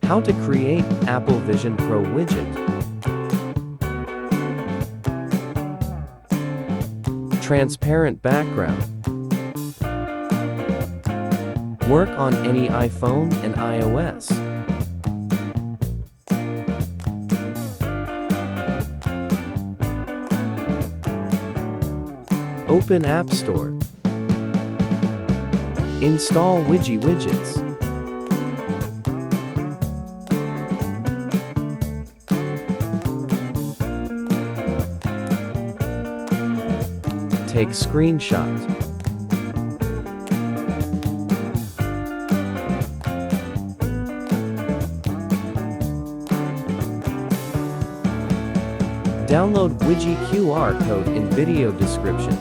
How to create Apple Vision Pro widget. Transparent background. Work on any iPhone and iOS. Open App Store. Install Widgy widgets. Take screenshot. Download Widgy QR Code in video description.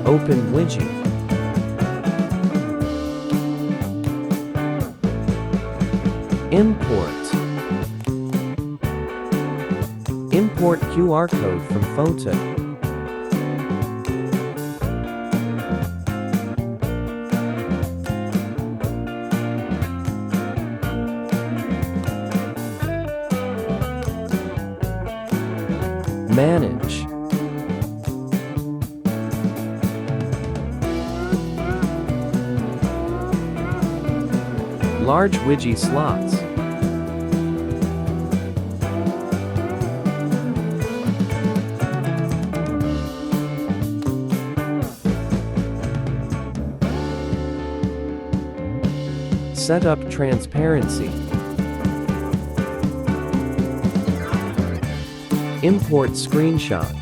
Open Widgy. Import. Import QR code from photo. Manage. Large Widgy slots. Set up transparency. Import screenshot.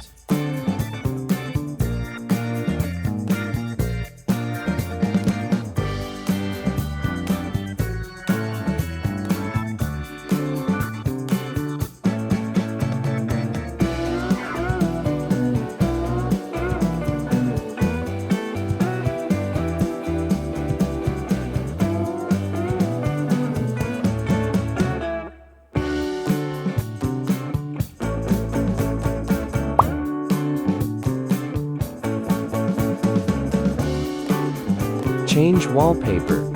Change wallpaper.